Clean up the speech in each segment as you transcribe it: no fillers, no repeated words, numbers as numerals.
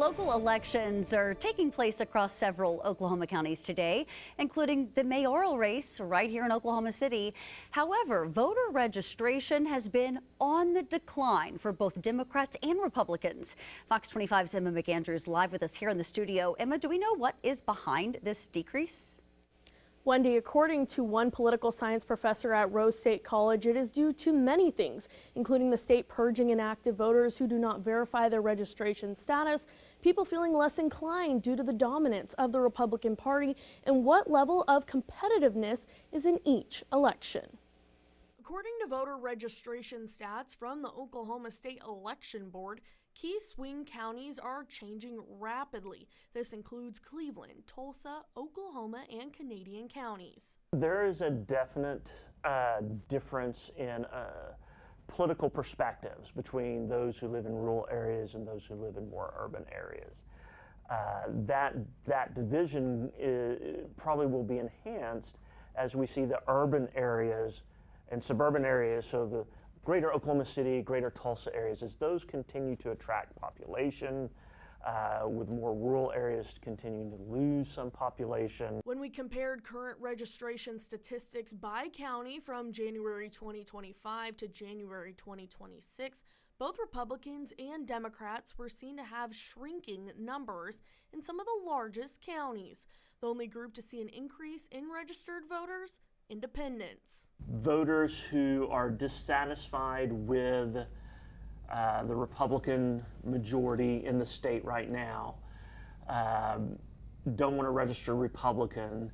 Local elections are taking place across several Oklahoma counties today, including the mayoral race right here in Oklahoma City. However, voter registration has been on the decline for both Democrats and Republicans. Fox 25's Emma McAndrew is live with us here in the studio. Emma, do we know what is behind this decrease? Wendy, according to one political science professor at Rose State College, it is due to many things, including the state purging inactive voters who do not verify their registration status, people feeling less inclined due to the dominance of the Republican Party, and what level of competitiveness is in each election. According to voter registration stats from the Oklahoma State Election Board, key swing counties are changing rapidly. This includes Cleveland, Tulsa, Oklahoma, and Canadian counties. There is a definite difference in political perspectives between those who live in rural areas and those who live in more urban areas. That division probably will be enhanced as we see the urban areas and suburban areas, so the greater Oklahoma City, greater Tulsa areas, as those continue to attract population, with more rural areas continuing to lose some population. When we compared current registration statistics by county from January 2025 to January 2026, both Republicans and Democrats were seen to have shrinking numbers in some of the largest counties. The only group to see an increase in registered voters, independents. Voters who are dissatisfied with the Republican majority in the state right now don't want to register Republican,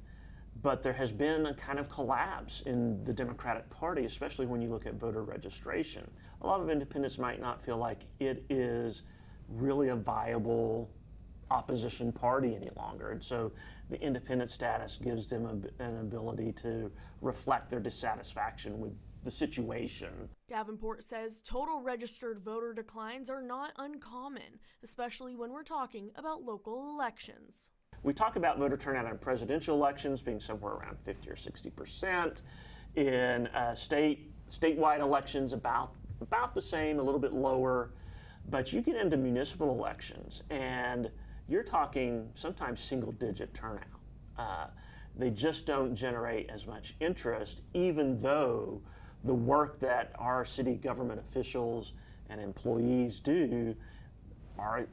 but there has been a kind of collapse in the Democratic Party, especially when you look at voter registration. A lot of independents might not feel like it is really a viable opposition party any longer, and so the independent status gives them an ability to reflect their dissatisfaction with the situation. Davenport says total registered voter declines are not uncommon, especially when we're talking about local elections. We talk about voter turnout in presidential elections being somewhere around 50 or 60%. In statewide elections, about the same, a little bit lower. But you get into municipal elections and you're talking sometimes single-digit turnout. They just don't generate as much interest, even though the work that our city government officials and employees do are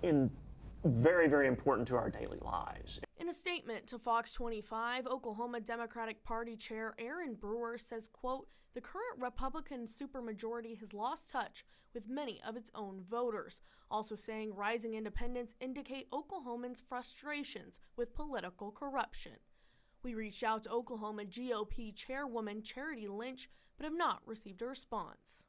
very, very important to our daily lives. In a statement to Fox 25, Oklahoma Democratic Party Chair Aaron Brewer says, quote, "The current Republican supermajority has lost touch with many of its own voters," also saying rising independents indicate Oklahomans' frustrations with political corruption. We reached out to Oklahoma GOP Chairwoman Charity Lynch, but have not received a response.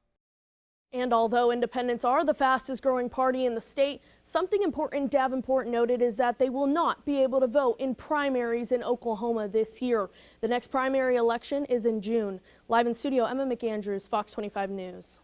And although independents are the fastest growing party in the state, something important Davenport noted is that they will not be able to vote in primaries in Oklahoma this year. The next primary election is in June. Live in studio, Emma McAndrews, Fox 25 News.